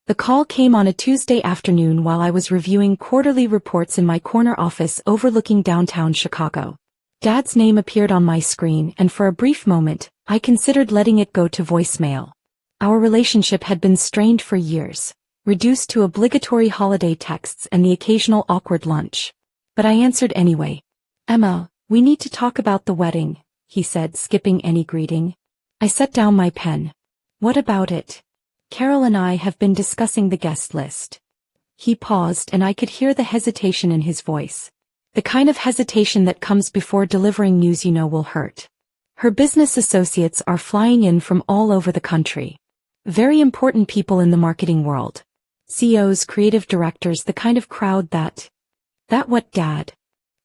The call came on a Tuesday afternoon while I was reviewing quarterly reports in my corner office overlooking downtown Chicago. Dad's name appeared on my screen, and for a brief moment, I considered letting it go to voicemail. Our relationship had been strained for years, reduced to obligatory holiday texts and the occasional awkward lunch. But I answered anyway. "Emma, we need to talk about the wedding," he said, skipping any greeting. I set down my pen. "What about it?" "Carol and I have been discussing the guest list." He paused, and I could hear the hesitation in his voice. The kind of hesitation that comes before delivering news you know will hurt. Her business associates are flying in from all over the country. Very important people in the marketing world. CEOs, creative directors, the kind of crowd that what, Dad?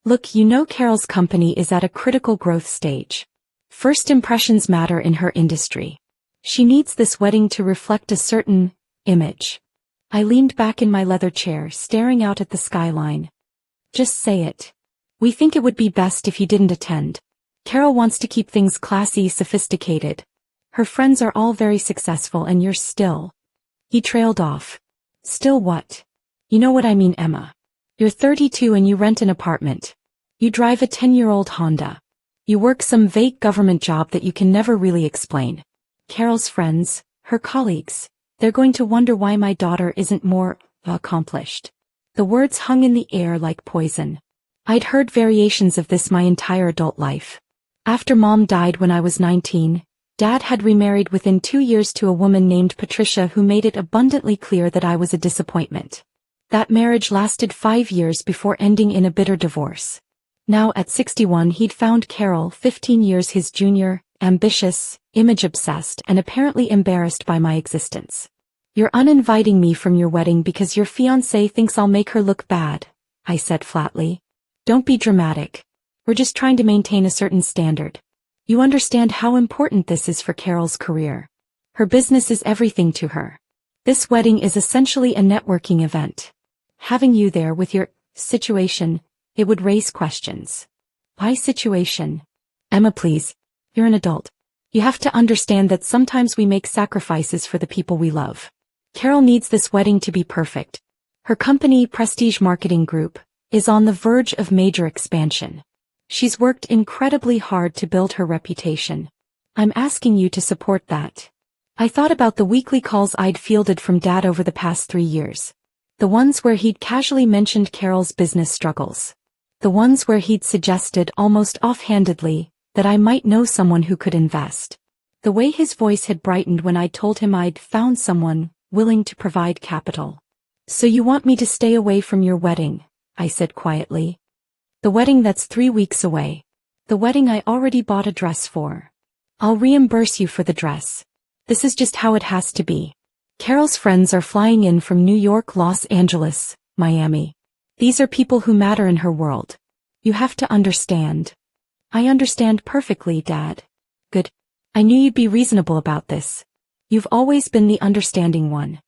Look, you know Carol's company is at a critical growth stage. First impressions matter in her industry. She needs this wedding to reflect a certain image. I leaned back in my leather chair, staring out at the skyline. "Just say it. We think it would be best if you didn't attend. Carol wants to keep things classy, sophisticated. Her friends are all very successful and you're still..." He trailed off. "Still what? You know what I mean, Emma. You're 32 and you rent an apartment. You drive a 10-year-old Honda. You work some vague government job that you can never really explain. Carol's friends, her colleagues, they're going to wonder why my daughter isn't more accomplished." The words hung in the air like poison. I'd heard variations of this my entire adult life. After Mom died when I was 19, Dad had remarried within 2 years to a woman named Patricia who made it abundantly clear that I was a disappointment. That marriage lasted 5 years before ending in a bitter divorce. Now at 61 he'd found Carol, 15 years his junior, ambitious, image-obsessed, and apparently embarrassed by my existence. "You're uninviting me from your wedding because your fiancé thinks I'll make her look bad," I said flatly. "Don't be dramatic. We're just trying to maintain a certain standard. You understand how important this is for Carol's career. Her business is everything to her. This wedding is essentially a networking event. Having you there with your situation, it would raise questions." "Why situation?" "Emma, please. You're an adult. You have to understand that sometimes we make sacrifices for the people we love. Carol needs this wedding to be perfect. Her company, Prestige Marketing Group, is on the verge of major expansion. She's worked incredibly hard to build her reputation. I'm asking you to support that." I thought about the weekly calls I'd fielded from Dad over the past 3 years. The ones where he'd casually mentioned Carol's business struggles. The ones where he'd suggested, almost offhandedly, that I might know someone who could invest. The way his voice had brightened when I'd told him I'd found someone willing to provide capital. "So you want me to stay away from your wedding?" I said quietly. "The wedding that's 3 weeks away. The wedding I already bought a dress for. I'll reimburse you for the dress. This is just how it has to be. Carol's friends are flying in from New York, Los Angeles, Miami. These are people who matter in her world. You have to understand." "I understand perfectly, Dad." "Good. I knew you'd be reasonable about this. You've always been the understanding one.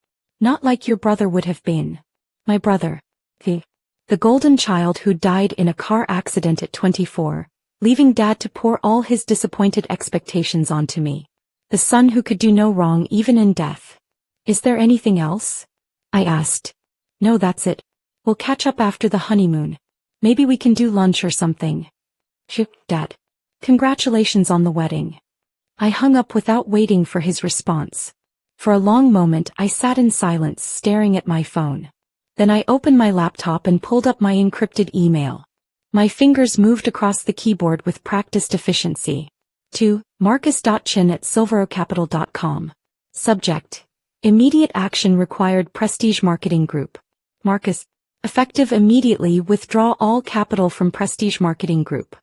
Not like your brother would have been." "My brother. The golden child who died in a car accident at 24, leaving Dad to pour all his disappointed expectations onto me. The son who could do no wrong even in death." "Is there anything else?" I asked. "No, that's it. We'll catch up after the honeymoon. Maybe we can do lunch or something." "Sure, Dad. Congratulations on the wedding." I hung up without waiting for his response. For a long moment I sat in silence, staring at my phone. Then I opened my laptop and pulled up my encrypted email. My fingers moved across the keyboard with practiced efficiency. To marcus.chin@silverocapital.com. Subject: Immediate action required. Prestige Marketing Group. Marcus. Effective immediately. Withdraw all capital from Prestige Marketing Group.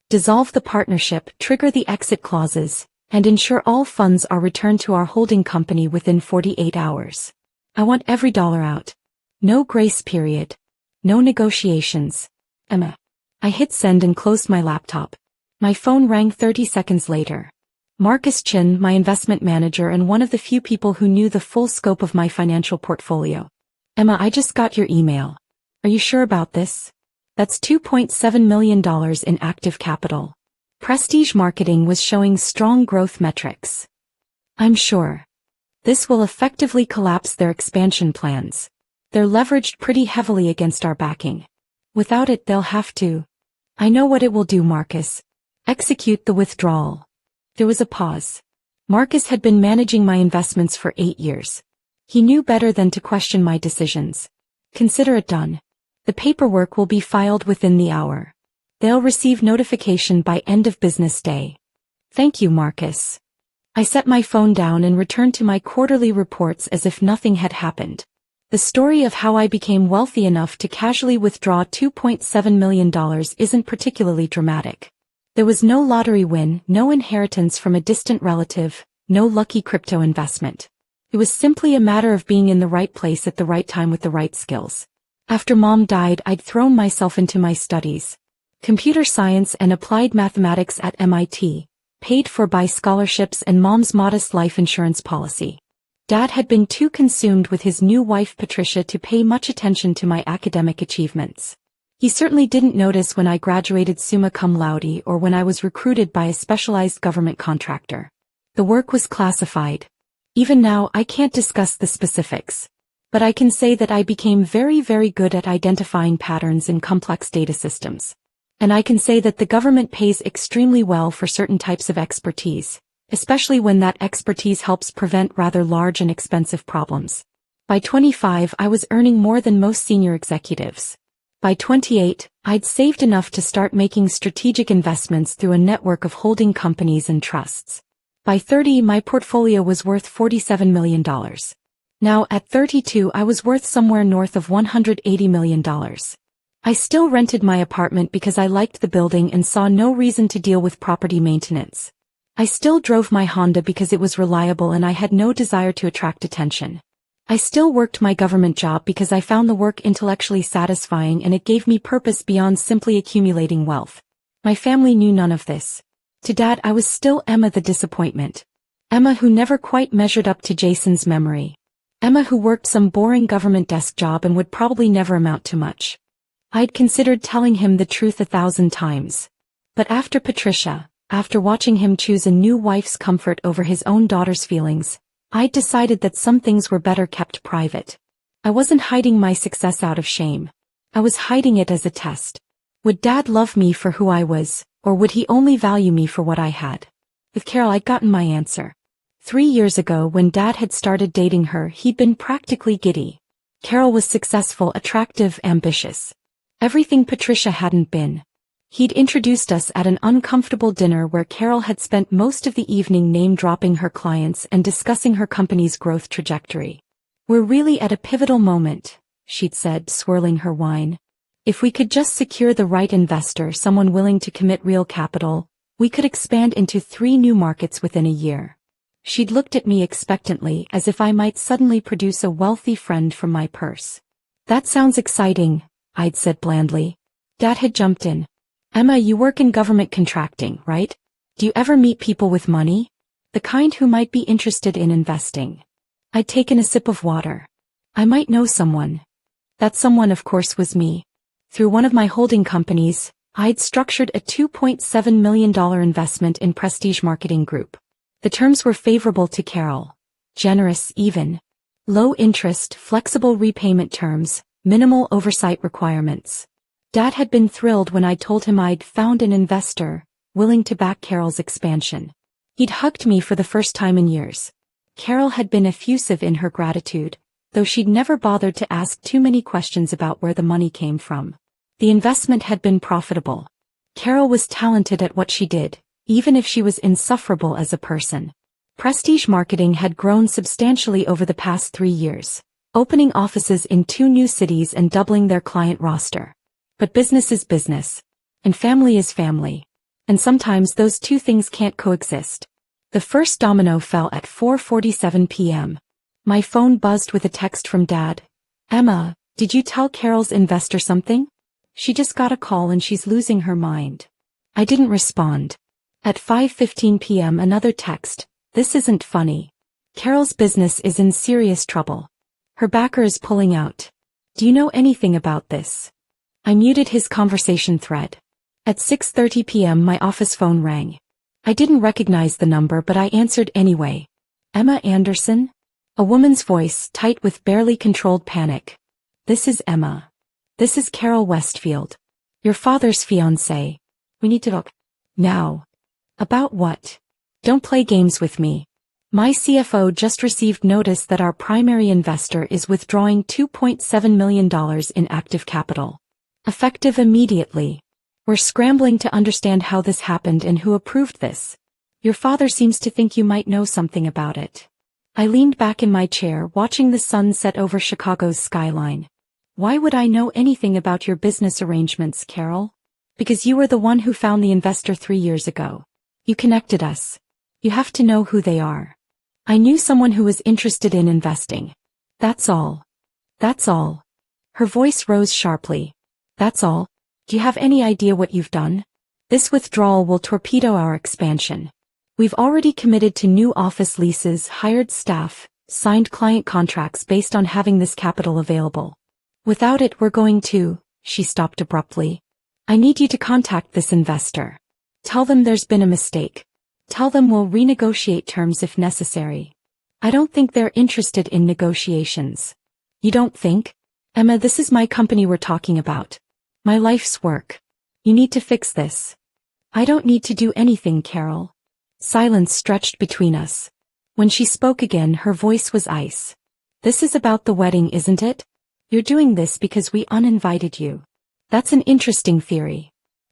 Dissolve the partnership, trigger the exit clauses, and ensure all funds are returned to our holding company within 48 hours. I want every dollar out. No grace period. No negotiations. Emma. I hit send and closed my laptop. My phone rang 30 seconds later. Marcus Chin, my investment manager and one of the few people who knew the full scope of my financial portfolio. "Emma, I just got your email. Are you sure about this? That's $2.7 million in active capital. Prestige Marketing was showing strong growth metrics." "I'm sure." This will effectively collapse their expansion plans. They're leveraged pretty heavily against our backing. Without it, they'll have to. I know what it will do, Marcus. Execute the withdrawal. There was a pause. Marcus had been managing my investments for 8 years. He knew better than to question my decisions. Consider it done. The paperwork will be filed within the hour. They'll receive notification by end of business day. Thank you, Marcus. I set my phone down and returned to my quarterly reports as if nothing had happened. The story of how I became wealthy enough to casually withdraw $2.7 million isn't particularly dramatic. There was no lottery win, no inheritance from a distant relative, no lucky crypto investment. It was simply a matter of being in the right place at the right time with the right skills. After Mom died, I'd thrown myself into my studies. Computer science and applied mathematics at MIT, paid for by scholarships and Mom's modest life insurance policy. Dad had been too consumed with his new wife Patricia to pay much attention to my academic achievements. He certainly didn't notice when I graduated summa cum laude or when I was recruited by a specialized government contractor. The work was classified. Even now, I can't discuss the specifics. But I can say that I became very, very good at identifying patterns in complex data systems. And I can say that the government pays extremely well for certain types of expertise, especially when that expertise helps prevent rather large and expensive problems. By 25, I was earning more than most senior executives. By 28, I'd saved enough to start making strategic investments through a network of holding companies and trusts. By 30, my portfolio was worth $47 million. Now, at 32, I was worth somewhere north of $180 million. I still rented my apartment because I liked the building and saw no reason to deal with property maintenance. I still drove my Honda because it was reliable and I had no desire to attract attention. I still worked my government job because I found the work intellectually satisfying and it gave me purpose beyond simply accumulating wealth. My family knew none of this. To Dad, I was still Emma the disappointment. Emma who never quite measured up to Jason's memory. Emma who worked some boring government desk job and would probably never amount to much. I'd considered telling him the truth 1,000 times. But after Patricia, after watching him choose a new wife's comfort over his own daughter's feelings, I'd decided that some things were better kept private. I wasn't hiding my success out of shame. I was hiding it as a test. Would Dad love me for who I was, or would he only value me for what I had? With Carol, I'd gotten my answer. 3 years ago, when Dad had started dating her, he'd been practically giddy. Carol was successful, attractive, ambitious. Everything Patricia hadn't been. He'd introduced us at an uncomfortable dinner where Carol had spent most of the evening name-dropping her clients and discussing her company's growth trajectory. "We're really at a pivotal moment," she'd said, swirling her wine. "If we could just secure the right investor, someone willing to commit real capital, we could expand into 3 new markets within a year." She'd looked at me expectantly, as if I might suddenly produce a wealthy friend from my purse. "That sounds exciting," I'd said blandly. Dad had jumped in. "Emma, you work in government contracting, right? Do you ever meet people with money? The kind who might be interested in investing?" I'd taken a sip of water. "I might know someone." That someone, of course, was me. Through one of my holding companies, I'd structured a $2.7 million investment in Prestige Marketing Group. The terms were favorable to Carol. Generous, even. Low interest, flexible repayment terms, minimal oversight requirements. Dad had been thrilled when I told him I'd found an investor, willing to back Carol's expansion. He'd hugged me for the first time in years. Carol had been effusive in her gratitude, though she'd never bothered to ask too many questions about where the money came from. The investment had been profitable. Carol was talented at what she did, even if she was insufferable as a person. Prestige Marketing had grown substantially over the past 3 years, opening offices in 2 new cities and doubling their client roster. But business is business. And family is family. And sometimes those 2 things can't coexist. The first domino fell at 4:47 p.m. My phone buzzed with a text from Dad. "Emma, did you tell Carol's investor something? She just got a call and she's losing her mind." I didn't respond. At 5:15 p.m. another text. "This isn't funny. Carol's business is in serious trouble. Her backer is pulling out. Do you know anything about this?" I muted his conversation thread. At 6:30 p.m. my office phone rang. I didn't recognize the number but I answered anyway. "Emma Anderson?" A woman's voice, tight with barely controlled panic. This is Emma. This is Carol Westfield. Your father's fiancée. We need to talk. Now. About what? Don't play games with me. My CFO just received notice that our primary investor is withdrawing $2.7 million in active capital. Effective immediately. We're scrambling to understand how this happened and who approved this. Your father seems to think you might know something about it. I leaned back in my chair, watching the sun set over Chicago's skyline. Why would I know anything about your business arrangements, Carol? Because you were the one who found the investor 3 years ago. You connected us. You have to know who they are. I knew someone who was interested in investing. That's all. That's all. Her voice rose sharply. That's all. Do you have any idea what you've done? This withdrawal will torpedo our expansion. We've already committed to new office leases, hired staff, signed client contracts based on having this capital available. Without it, we're going to, she stopped abruptly. I need you to contact this investor. Tell them there's been a mistake. Tell them we'll renegotiate terms if necessary. I don't think they're interested in negotiations. You don't think? Emma, this is my company we're talking about. My life's work. You need to fix this. I don't need to do anything, Carol. Silence stretched between us. When she spoke again, her voice was ice. This is about the wedding, isn't it? You're doing this because we uninvited you. That's an interesting theory.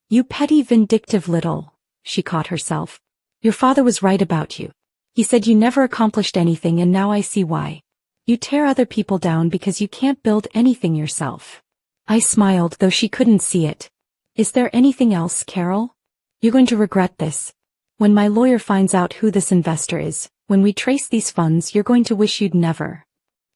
You petty, vindictive little. She caught herself. Your father was right about you. He said you never accomplished anything, and now I see why. You tear other people down because you can't build anything yourself. I smiled, though she couldn't see it. Is there anything else, Carol? You're going to regret this. When my lawyer finds out who this investor is, when we trace these funds, you're going to wish you'd never.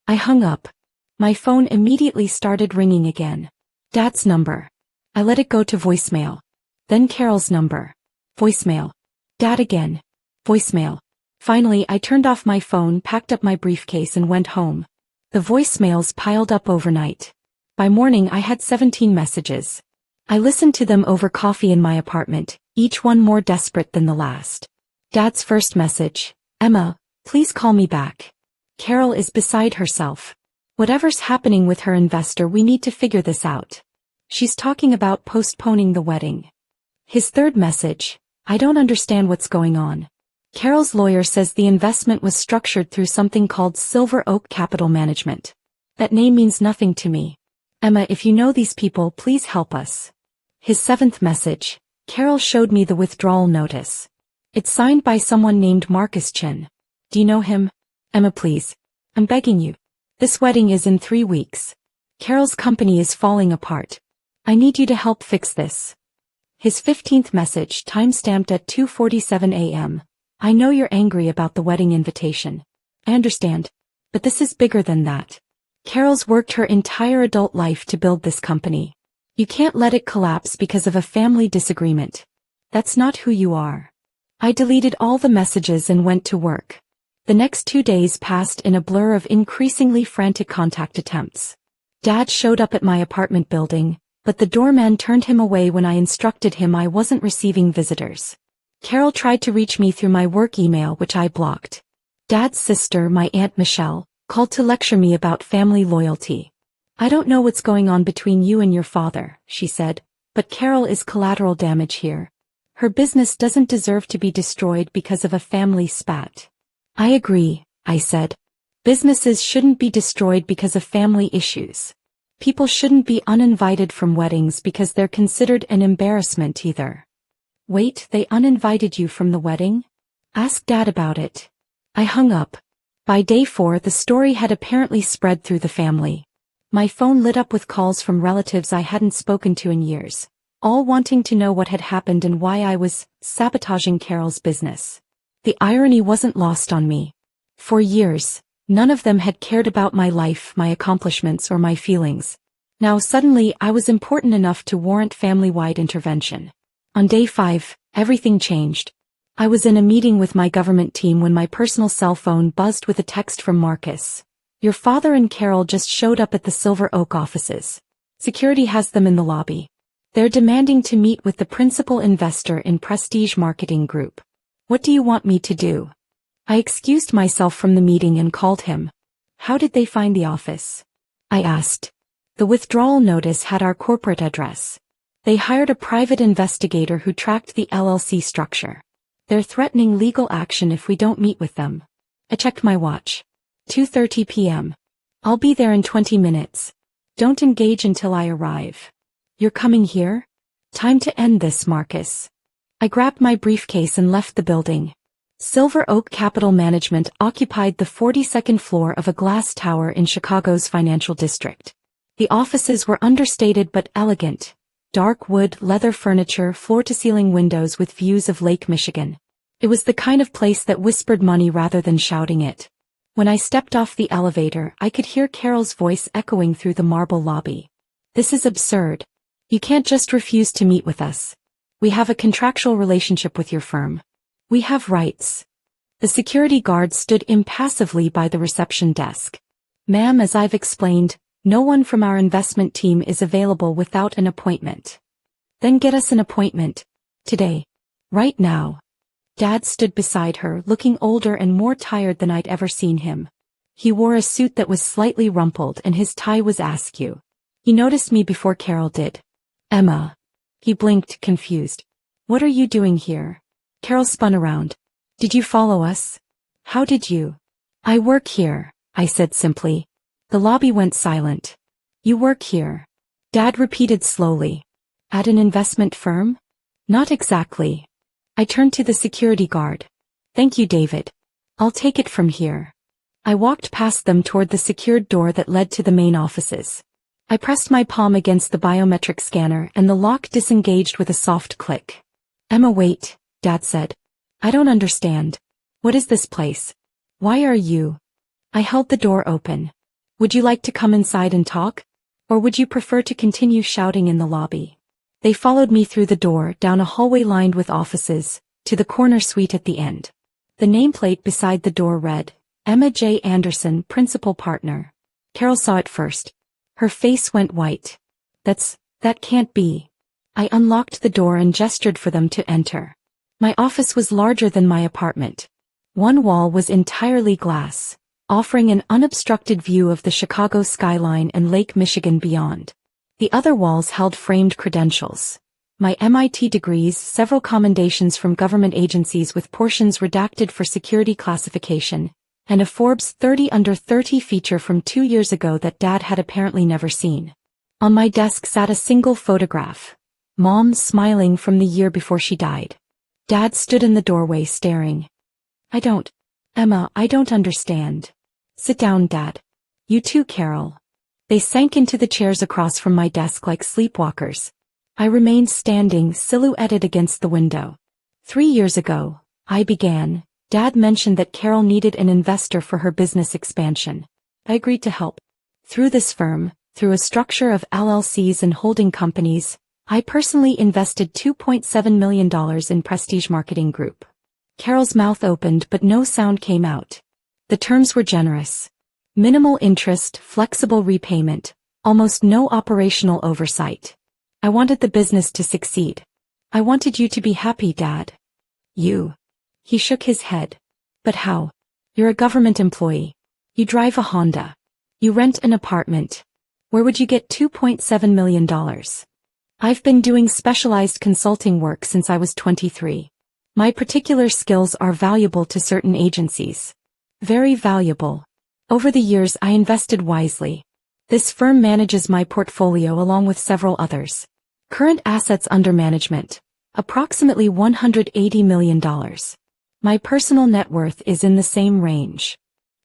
I hung up. My phone immediately started ringing again. Dad's number. I let it go to voicemail. Then Carol's number. Voicemail. Dad again. Voicemail. Finally, I turned off my phone, packed up my briefcase, and went home. The voicemails piled up overnight. By morning, I had 17 messages. I listened to them over coffee in my apartment, each one more desperate than the last. Dad's first message. Emma, please call me back. Carol is beside herself. Whatever's happening with her investor, we need to figure this out. She's talking about postponing the wedding. His third message. I don't understand what's going on. Carol's lawyer says the investment was structured through something called Silver Oak Capital Management. That name means nothing to me. Emma, if you know these people, please help us. His seventh message. Carol showed me the withdrawal notice. It's signed by someone named Marcus Chin. Do you know him? Emma, please. I'm begging you. This wedding is in 3 weeks. Carol's company is falling apart. I need you to help fix this. His 15th message, time-stamped at 2:47 a.m. I know you're angry about the wedding invitation. I understand. But this is bigger than that. Carol's worked her entire adult life to build this company. You can't let it collapse because of a family disagreement. That's not who you are. I deleted all the messages and went to work. The next 2 days passed in a blur of increasingly frantic contact attempts. Dad showed up at my apartment building, but the doorman turned him away when I instructed him I wasn't receiving visitors. Carol tried to reach me through my work email, which I blocked. Dad's sister, my Aunt Michelle, called to lecture me about family loyalty. I don't know what's going on between you and your father, she said, but Carol is collateral damage here. Her business doesn't deserve to be destroyed because of a family spat. I agree, I said. Businesses shouldn't be destroyed because of family issues. People shouldn't be uninvited from weddings because they're considered an embarrassment either. Wait, they uninvited you from the wedding? Ask Dad about it. I hung up. By day 4, the story had apparently spread through the family. My phone lit up with calls from relatives I hadn't spoken to in years, all wanting to know what had happened and why I was sabotaging Carol's business. The irony wasn't lost on me. For years, none of them had cared about my life, my accomplishments, or my feelings. Now suddenly I was important enough to warrant family-wide intervention. On day 5, everything changed. I was in a meeting with my government team when my personal cell phone buzzed with a text from Marcus. Your father and Carol just showed up at the Silver Oak offices. Security has them in the lobby. They're demanding to meet with the principal investor in Prestige Marketing Group. What do you want me to do? I excused myself from the meeting and called him. How did they find the office? I asked. The withdrawal notice had our corporate address. They hired a private investigator who tracked the LLC structure. They're threatening legal action if we don't meet with them. I checked my watch. 2:30 p.m. I'll be there in 20 minutes. Don't engage until I arrive. You're coming here? Time to end this, Marcus. I grabbed my briefcase and left the building. Silver Oak Capital Management occupied the 42nd floor of a glass tower in Chicago's financial district. The offices were understated but elegant. Dark wood, leather furniture, floor-to-ceiling windows with views of Lake Michigan. It was the kind of place that whispered money rather than shouting it. When I stepped off the elevator, I could hear Carol's voice echoing through the marble lobby. This is absurd. You can't just refuse to meet with us. We have a contractual relationship with your firm. We have rights. The security guard stood impassively by the reception desk. Ma'am, as I've explained, no one from our investment team is available without an appointment. Then get us an appointment. Today. Right now. Dad stood beside her, looking older and more tired than I'd ever seen him. He wore a suit that was slightly rumpled and his tie was askew. He noticed me before Carol did. Emma. He blinked, confused. What are you doing here? Carol spun around. Did you follow us? How did you? I work here, I said simply. The lobby went silent. You work here. Dad repeated slowly. At an investment firm? Not exactly. I turned to the security guard. Thank you, David. I'll take it from here. I walked past them toward the secured door that led to the main offices. I pressed my palm against the biometric scanner and the lock disengaged with a soft click. Emma, wait, Dad said. I don't understand. What is this place? Why are you? I held the door open. Would you like to come inside and talk? Or would you prefer to continue shouting in the lobby? They followed me through the door, down a hallway lined with offices, to the corner suite at the end. The nameplate beside the door read, Emma J. Anderson, Principal Partner. Carol saw it first. Her face went white. That can't be. I unlocked the door and gestured for them to enter. My office was larger than my apartment. One wall was entirely glass, offering an unobstructed view of the Chicago skyline and Lake Michigan beyond. The other walls held framed credentials. My MIT degrees, several commendations from government agencies with portions redacted for security classification, and a Forbes 30 Under 30 feature from 2 years ago that Dad had apparently never seen. On my desk sat a single photograph. Mom smiling from the year before she died. Dad stood in the doorway staring. Emma, I don't understand. Sit down, Dad. You too, Carol. They sank into the chairs across from my desk like sleepwalkers. I remained standing, silhouetted against the window. 3 years ago, I began. Dad mentioned that Carol needed an investor for her business expansion. I agreed to help. Through this firm, through a structure of LLCs and holding companies, I personally invested $2.7 million in Prestige Marketing Group. Carol's mouth opened but no sound came out. The terms were generous. Minimal interest, flexible repayment, almost no operational oversight. I wanted the business to succeed. I wanted you to be happy, Dad. You. He shook his head. But how? You're a government employee. You drive a Honda. You rent an apartment. Where would you get $2.7 million? I've been doing specialized consulting work since I was 23. My particular skills are valuable to certain agencies. Very valuable. Over the years I invested wisely. This firm manages my portfolio along with several others. Current assets under management, approximately $180 million. My personal net worth is in the same range.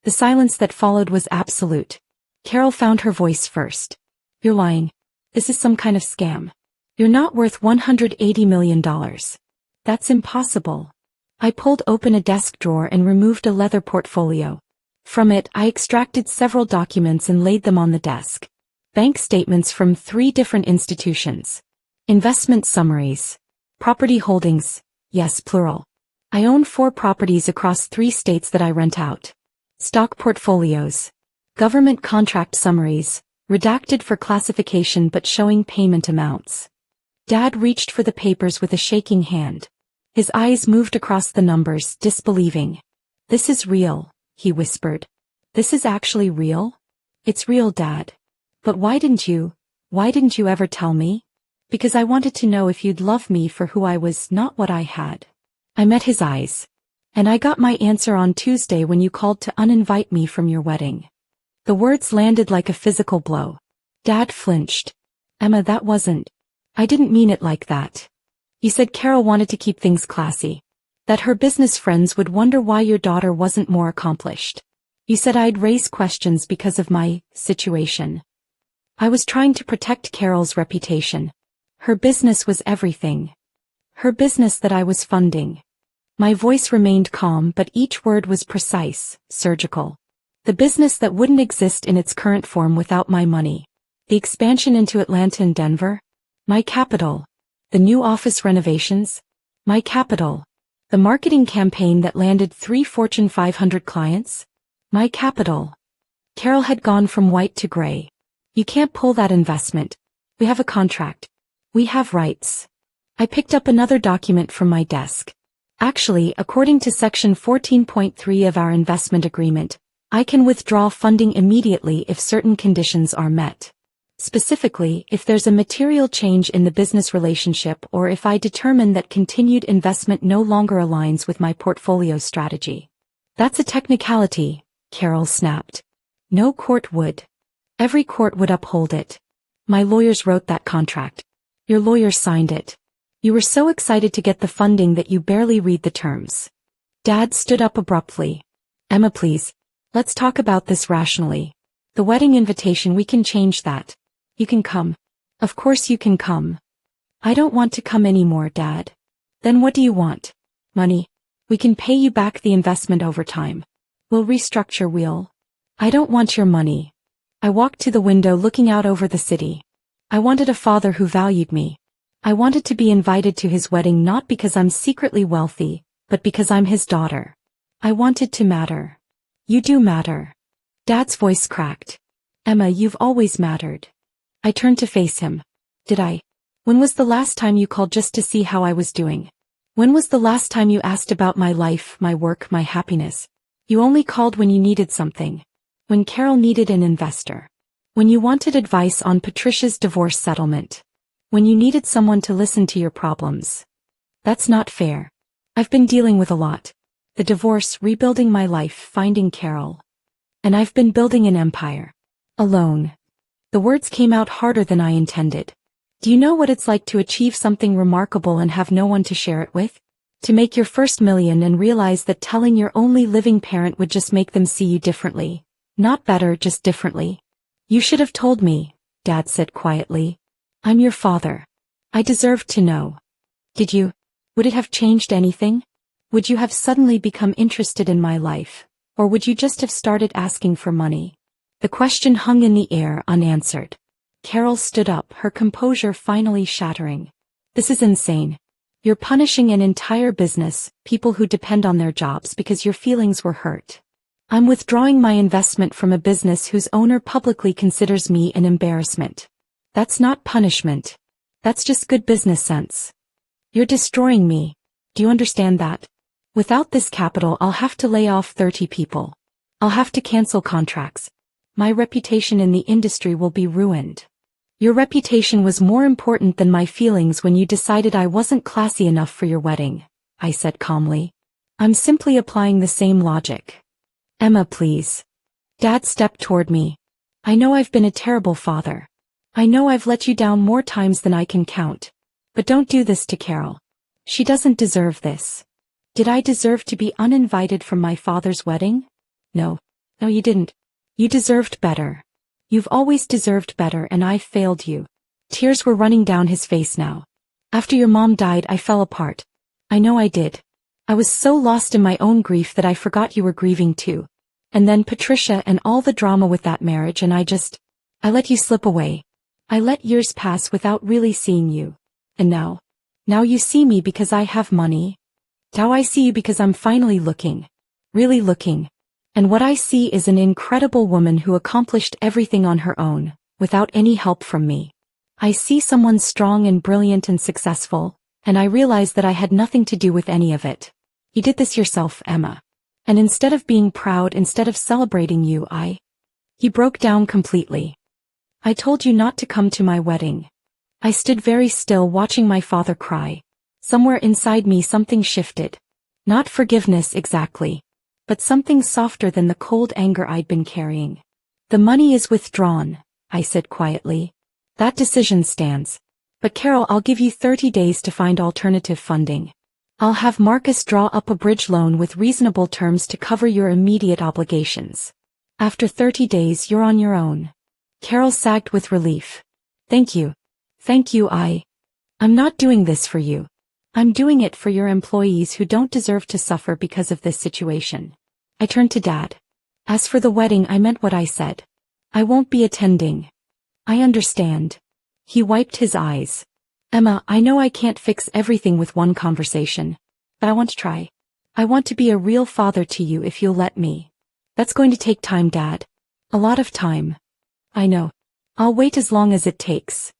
The silence that followed was absolute. Carol found her voice first. You're lying. This is some kind of scam. You're not worth $180 million. That's impossible. I pulled open a desk drawer and removed a leather portfolio. From it, I extracted several documents and laid them on the desk. Bank statements from 3 different institutions. Investment summaries. Property holdings, yes, plural. I own 4 properties across 3 states that I rent out. Stock portfolios. Government contract summaries, redacted for classification but showing payment amounts. Dad reached for the papers with a shaking hand. His eyes moved across the numbers, disbelieving. This is real, he whispered. This is actually real? It's real, Dad. But why didn't you ever tell me? Because I wanted to know if you'd love me for who I was, not what I had. I met his eyes. And I got my answer on Tuesday when you called to uninvite me from your wedding. The words landed like a physical blow. Dad flinched. Emma, I didn't mean it like that. You said Carol wanted to keep things classy. That her business friends would wonder why your daughter wasn't more accomplished. You said I'd raise questions because of my situation. I was trying to protect Carol's reputation. Her business was everything. Her business that I was funding. My voice remained calm, but each word was precise, surgical. The business that wouldn't exist in its current form without my money. The expansion into Atlanta and Denver. My capital. The new office renovations. My capital. The marketing campaign that landed 3 Fortune 500 clients. My capital. Carol had gone from white to gray. You can't pull that investment. We have a contract. We have rights. I picked up another document from my desk. Actually, according to Section 14.3 of our investment agreement, I can withdraw funding immediately if certain conditions are met. Specifically, if there's a material change in the business relationship or if I determine that continued investment no longer aligns with my portfolio strategy. That's a technicality, Carol snapped. No court would. Every court would uphold it. My lawyers wrote that contract. Your lawyers signed it. You were so excited to get the funding that you barely read the terms. Dad stood up abruptly. Emma, please. Let's talk about this rationally. The wedding invitation, we can change that. You can come. Of course you can come. I don't want to come anymore, Dad. Then what do you want? Money. We can pay you back the investment over time. We'll restructure. I don't want your money. I walked to the window looking out over the city. I wanted a father who valued me. I wanted to be invited to his wedding not because I'm secretly wealthy, but because I'm his daughter. I wanted to matter. You do matter. Dad's voice cracked. Emma, you've always mattered. I turned to face him. Did I? When was the last time you called just to see how I was doing? When was the last time you asked about my life, my work, my happiness? You only called when you needed something. When Carol needed an investor. When you wanted advice on Patricia's divorce settlement. When you needed someone to listen to your problems. That's not fair. I've been dealing with a lot. The divorce, rebuilding my life, finding Carol. And I've been building an empire. Alone. The words came out harder than I intended. Do you know what it's like to achieve something remarkable and have no one to share it with? To make your first million and realize that telling your only living parent would just make them see you differently. Not better, just differently. You should have told me, Dad said quietly. I'm your father. I deserved to know. Did you? Would it have changed anything? Would you have suddenly become interested in my life? Or would you just have started asking for money? The question hung in the air, unanswered. Carol stood up, her composure finally shattering. This is insane. You're punishing an entire business, people who depend on their jobs because your feelings were hurt. I'm withdrawing my investment from a business whose owner publicly considers me an embarrassment. That's not punishment. That's just good business sense. You're destroying me. Do you understand that? Without this capital, I'll have to lay off 30 people. I'll have to cancel contracts. My reputation in the industry will be ruined. Your reputation was more important than my feelings when you decided I wasn't classy enough for your wedding, I said calmly. I'm simply applying the same logic. Emma, please. Dad stepped toward me. I know I've been a terrible father. I know I've let you down more times than I can count. But don't do this to Carol. She doesn't deserve this. Did I deserve to be uninvited from my father's wedding? No. No, you didn't. You deserved better. You've always deserved better, and I failed you. Tears were running down his face now. After your mom died, I fell apart. I know I did. I was so lost in my own grief that I forgot you were grieving too. And then Patricia and all the drama with that marriage, and I let you slip away. I let years pass without really seeing you. And now you see me because I have money. Now I see you because I'm finally looking. Really looking. And what I see is an incredible woman who accomplished everything on her own, without any help from me. I see someone strong and brilliant and successful, and I realize that I had nothing to do with any of it. You did this yourself, Emma. And instead of being proud, instead of celebrating you, He broke down completely. I told you not to come to my wedding. I stood very still watching my father cry. Somewhere inside me something shifted. Not forgiveness exactly, but something softer than the cold anger I'd been carrying. The money is withdrawn, I said quietly. That decision stands. But Carol, I'll give you 30 days to find alternative funding. I'll have Marcus draw up a bridge loan with reasonable terms to cover your immediate obligations. After 30 days you're on your own. Carol sagged with relief. Thank you. Thank you. I'm not doing this for you. I'm doing it for your employees who don't deserve to suffer because of this situation. I turned to Dad. As for the wedding, I meant what I said. I won't be attending. I understand. He wiped his eyes. Emma, I know I can't fix everything with one conversation, but I want to try. I want to be a real father to you if you'll let me. That's going to take time, Dad. A lot of time. I know. I'll wait as long as it takes.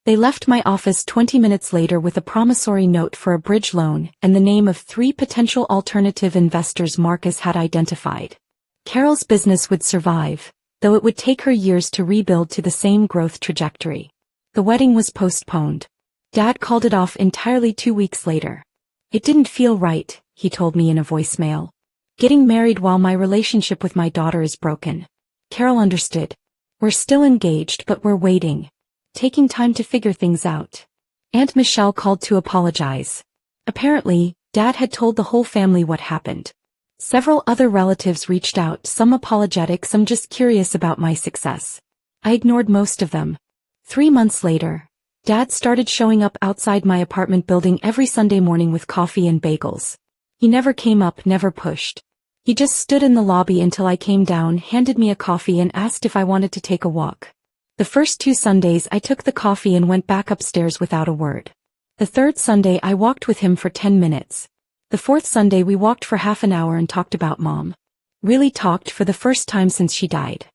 They left my office 20 minutes later with a promissory note for a bridge loan and the name of 3 potential alternative investors Marcus had identified. Carol's business would survive, though it would take her years to rebuild to the same growth trajectory. The wedding was postponed. Dad called it off entirely 2 weeks later. It didn't feel right, he told me in a voicemail. Getting married while my relationship with my daughter is broken. Carol understood. We're still engaged, but we're waiting. Taking time to figure things out. Aunt Michelle called to apologize. Apparently, Dad had told the whole family what happened. Several other relatives reached out, some apologetic, some just curious about my success. I ignored most of them. 3 months later, Dad started showing up outside my apartment building every Sunday morning with coffee and bagels. He never came up, never pushed. He just stood in the lobby until I came down, handed me a coffee and asked if I wanted to take a walk. The first 2 Sundays I took the coffee and went back upstairs without a word. The third Sunday I walked with him for 10 minutes. The fourth Sunday we walked for half an hour and talked about Mom. Really talked for the first time since she died.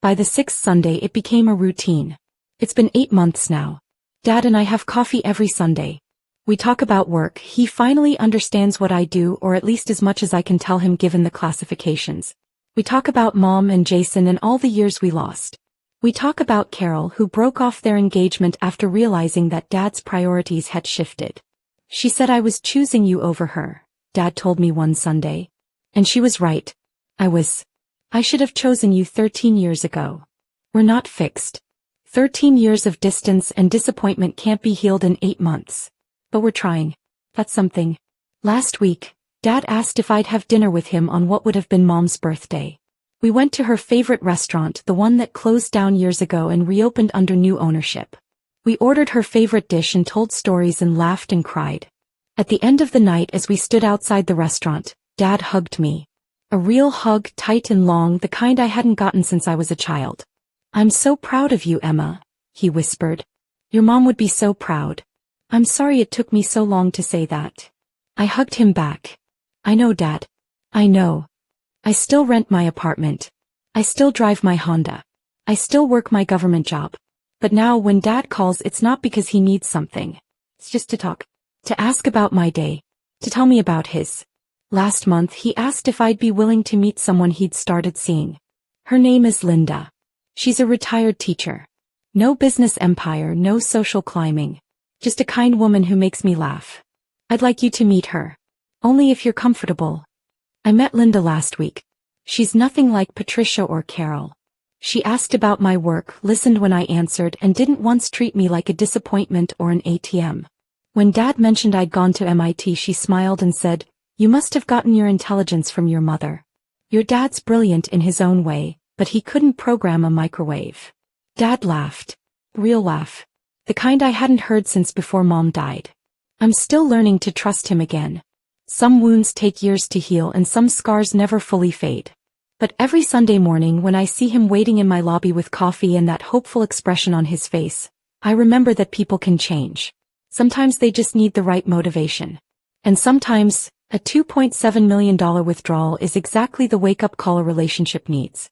By the 6th Sunday it became a routine. It's been 8 months now. Dad and I have coffee every Sunday. We talk about work. He finally understands what I do, or at least as much as I can tell him given the classifications. We talk about Mom and Jason and all the years we lost. We talk about Carol, who broke off their engagement after realizing that Dad's priorities had shifted. She said I was choosing you over her, Dad told me one Sunday. And she was right. I should have chosen you 13 years ago. We're not fixed. 13 years of distance and disappointment can't be healed in 8 months. But we're trying. That's something. Last week, Dad asked if I'd have dinner with him on what would have been Mom's birthday. We went to her favorite restaurant, the one that closed down years ago and reopened under new ownership. We ordered her favorite dish and told stories and laughed and cried. At the end of the night, as we stood outside the restaurant, Dad hugged me. A real hug, tight and long, the kind I hadn't gotten since I was a child. I'm so proud of you, Emma, he whispered. Your mom would be so proud. I'm sorry it took me so long to say that. I hugged him back. I know, Dad. I know. I still rent my apartment. I still drive my Honda. I still work my government job. But now when Dad calls, it's not because he needs something. It's just to talk. To ask about my day. To tell me about his. Last month he asked if I'd be willing to meet someone he'd started seeing. Her name is Linda. She's a retired teacher. No business empire, no social climbing. Just a kind woman who makes me laugh. I'd like you to meet her. Only if you're comfortable. I met Linda last week. She's nothing like Patricia or Carol. She asked about my work, listened when I answered, and didn't once treat me like a disappointment or an ATM. When Dad mentioned I'd gone to MIT, she smiled and said, "You must have gotten your intelligence from your mother. Your dad's brilliant in his own way, but he couldn't program a microwave." Dad laughed. Real laugh. The kind I hadn't heard since before Mom died. I'm still learning to trust him again. Some wounds take years to heal and some scars never fully fade. But every Sunday morning when I see him waiting in my lobby with coffee and that hopeful expression on his face, I remember that people can change. Sometimes they just need the right motivation. And sometimes, a $2.7 million withdrawal is exactly the wake-up call a relationship needs.